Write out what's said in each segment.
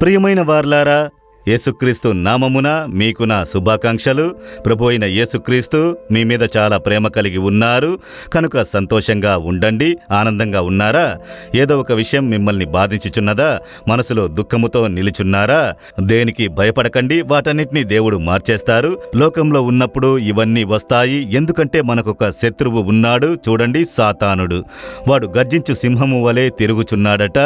ప్రియమైన వార్లారా, యేసుక్రీస్తు నామమున మీకు నా శుభాకాంక్షలు. ప్రభు అయిన యేసుక్రీస్తు మీ మీద చాలా ప్రేమ కలిగి ఉన్నారు కనుక సంతోషంగా ఉండండి. ఆనందంగా ఉన్నారా? ఏదో ఒక విషయం మిమ్మల్ని బాధించుచున్నదా? మనసులో దుఃఖముతో నిలుచున్నారా? దేనికి భయపడకండి, వాటన్నిటినీ దేవుడు మార్చేస్తారు. లోకంలో ఉన్నప్పుడు ఇవన్నీ వస్తాయి. ఎందుకంటే మనకొక శత్రువు ఉన్నాడు. చూడండి, సాతానుడు. వాడు గర్జించు సింహము వలె తిరుగుచున్నాడట.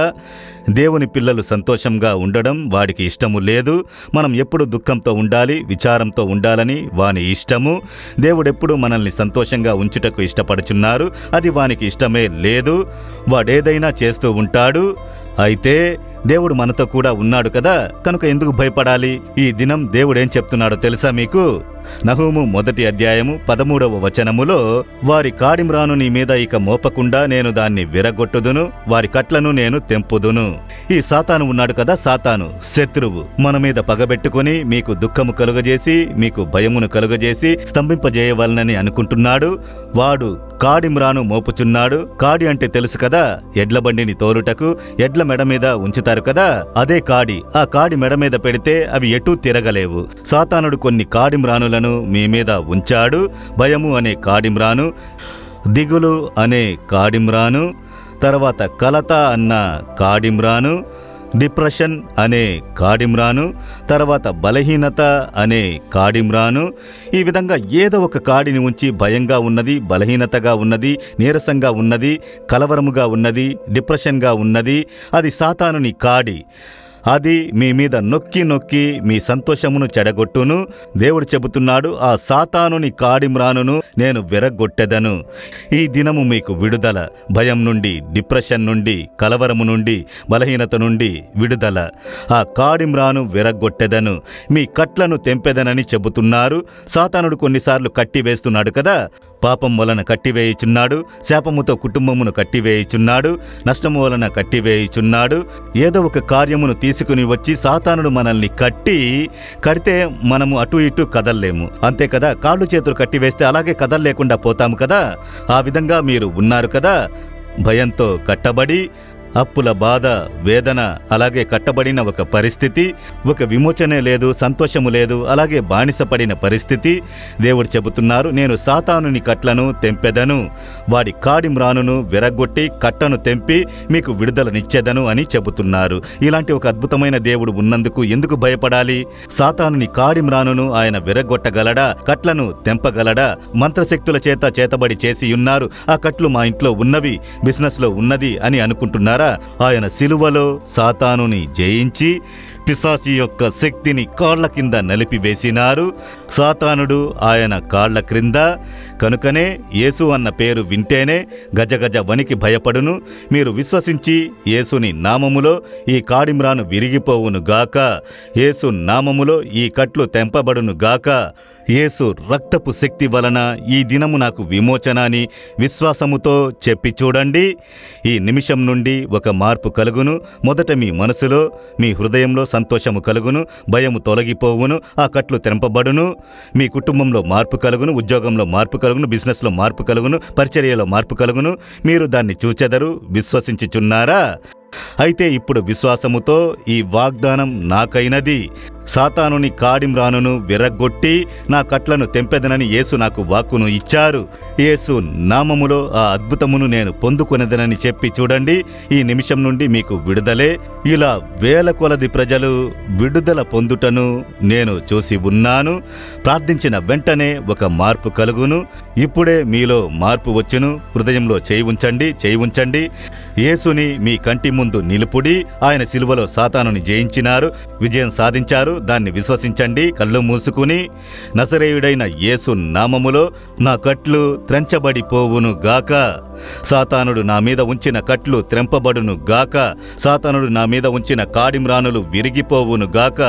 దేవుని పిల్లలు సంతోషంగా ఉండడం వాడికి ఇష్టము లేదు. మనం ఎప్పుడు దుఃఖంతో ఉండాలి, విచారంతో ఉండాలని వాని ఇష్టము. దేవుడెప్పుడు మనల్ని సంతోషంగా ఉంచుటకు ఇష్టపడుచున్నారు. అది వానికి ఇష్టమే లేదు. వాడేదైనా చేస్తూ ఉంటాడు. అయితే దేవుడు మనతో కూడా ఉన్నాడు కదా, కనుక ఎందుకు భయపడాలి? ఈ దినం దేవుడేం చెప్తున్నాడో తెలుసా మీకు? నహూము 1వ అధ్యాయము 13వ వచనములో, వారి కాడిమ్రాను నీ మీద ఇక మోపకుండా నేను దాన్ని విరగొట్టుదును, వారి కట్లను నేను తెంపుదును. ఈ సాతాను ఉన్నాడు కదా, సాతాను శత్రువు మన మీద పగబెట్టుకుని మీకు దుఃఖము కలుగజేసి, మీకు భయమును కలుగజేసి స్తంభింపజేయవలనని అనుకుంటున్నాడు. వాడు కాడిమ్రాను మోపుచున్నాడు. కాడి అంటే తెలుసు కదా, ఎడ్ల బండిని తోలుటకు ఎడ్ల మెడ మీద ఉంచుతారు కదా, అదే కాడి. ఆ కాడి మెడ మీద పెడితే అవి ఎటూ తిరగలేవు. సాతానుడు కొన్ని కాడిమ్రానులను మీ మీద ఉంచాడు. భయము అనే కాడిమ్రాను, దిగులు అనే కాడిమ్రాను, తర్వాత కలత అన్న కాడిమ్రాను, డిప్రెషన్ అనే కాడిమ్రాను, తర్వాత బలహీనత అనే కాడిమ్రాను. ఈ విధంగా ఏదో ఒక కాడిని ఉంచి భయంగా ఉన్నది, బలహీనతగా ఉన్నది, నీరసంగా ఉన్నది, కలవరముగా ఉన్నది, డిప్రెషన్గా ఉన్నది, అది సాతానుని కాడి. అది మీ మీద నొక్కి నొక్కి మీ సంతోషమును చెడగొట్టును. దేవుడు చెబుతున్నాడు, ఆ సాతానుని కాడిమ్రానును నేను విరగొట్టెదను. ఈ దినము మీకు విడుదల. భయం నుండి, డిప్రెషన్ నుండి, కలవరము నుండి, బలహీనత నుండి విడుదల. ఆ కాడిమ్రాను విరగొట్టెదను, మీ కట్లను తెంపెదనని చెబుతున్నారు. సాతానుడు కొన్నిసార్లు కట్టివేస్తున్నాడు కదా, పాపం వలన కట్టివేయుచున్నాడు, శాపముతో కుటుంబమును కట్టివేయుచున్నాడు, నష్టము వలన కట్టివేయుచున్నాడు. ఏదో ఒక కార్యమును తీసుకుని వచ్చి సాతానుడు మనల్ని కడితే మనము అటు ఇటు కదల్లేము. అంతే కదా, కాళ్ళు చేతులు కట్టివేస్తే అలాగే కదల్లేకుండా పోతాము కదా. ఆ విధంగా మీరు ఉన్నారు కదా, భయంతో కట్టబడి, అప్పుల బాధ, వేదన, అలాగే కట్టబడిన ఒక పరిస్థితి, ఒక విమోచనే లేదు, సంతోషము లేదు, అలాగే బానిసపడిన పరిస్థితి. దేవుడు చెబుతున్నారు, నేను సాతానుని కట్లను తెంపెదను, వాడి కాడిమ్రానును విరగొట్టి కట్టను తెంపి మీకు విడుదలనిచ్చేదను అని చెబుతున్నారు. ఇలాంటి ఒక అద్భుతమైన దేవుడు ఉన్నందుకు ఎందుకు భయపడాలి? సాతానుని కాడిమ్రానును ఆయన విరగొట్టగలడా? కట్లను తెంపగలడా? మంత్రశక్తుల చేత చేతబడి చేసి ఉన్నారు. ఆ కట్లు మా ఇంట్లో ఉన్నవి, బిజినెస్లో ఉన్నది అని అనుకుంటున్నారా? ఆయన సిలువలో సాతానుని జయించి పిశాచి యొక్క శక్తిని కాళ్ల కింద నలిపివేసినారు. సాతానుడు ఆయన కాళ్ల క్రింద. కనుకనే యేసు అన్న పేరు వింటేనే గజగజ వణికి భయపడును. మీరు విశ్వసించి యేసుని నామములో ఈ కాడిమ్రాను విరిగిపోవును గాక, యేసు నామములో ఈ కట్లు తెంపబడును గాక. యేసు రక్తపు శక్తి వలన ఈ దినము నాకు విమోచన అని విశ్వాసముతో చెప్పి చూడండి. ఈ నిమిషం నుండి ఒక మార్పు కలుగును. మొదట మీ మనసులో, మీ హృదయంలో సంతోషము కలుగును, భయము తొలగిపోవును, ఆ కట్లు తెంపబడును. మీ కుటుంబంలో మార్పు కలుగును, ఉద్యోగంలో మార్పు కలుగును, బిజినెస్లో మార్పు కలుగును, పరిచర్యలో మార్పు కలుగును. మీరు దాన్ని చూచెదరు. విశ్వసించుచున్నారా? అయితే ఇప్పుడు విశ్వాసముతో ఈ వాగ్దానం నాకైనది. సాతానుని కాడిమ్రానును విరగ్గొట్టి నా కట్లను తెంపెదనని యేసు నాకు వాక్కును ఇచ్చారు. యేసు నామములో ఆ అద్భుతమును నేను పొందుకొనేదనని చెప్పి చూడండి. ఈ నిమిషం నుండి మీకు విడుదలే. ఇలా వేల కొలది ప్రజలు విడుదల పొందుటను నేను చూసి ఉన్నాను. ప్రార్థించిన వెంటనే ఒక మార్పు కలుగును. ఇప్పుడే మీలో మార్పు వచ్చును. హృదయంలో చేయి ఉంచండి. యేసుని మీ కంటి ముందు నిలుపుడి. ఆయన సిలువలో సాతానుని జయించినారు, విజయం సాధించారు. దాన్ని విశ్వసించండి. కళ్ళు మూసుకుని, నజరేయుడైన యేసు నామములో నా కట్లు త్రెంచబడిపోవును గాక, సాతానుడు నా మీద ఉంచిన కట్లు త్రెంపబడును గాక, సాతానుడు నా మీద ఉంచిన కాడిమ్రానులు విరిగిపోవును గాక.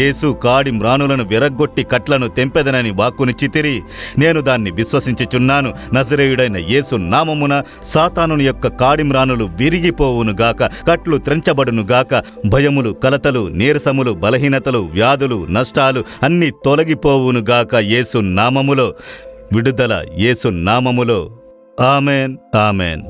యేసు కాడిమ్రానులను విరగ్గొట్టి కట్లను తెంపెదనని వాక్కునిచ్చితిరి. నేను దాన్ని విశ్వసించుచున్నాను. నజరేయుడైన యేసు నామమున సాతానుని యొక్క కాడిమ్రానులు విరిగిపోవును గాక, కట్లు త్రెంచబడును గాక. భయములు, కలతలు, నీరసములు, బలహీనతలు, వ్యాధులు, నష్టాలు అన్నీ తొలగిపోవును గాక. యేసు నామములో విడుదల, యేసు నామములో. Amen, amen.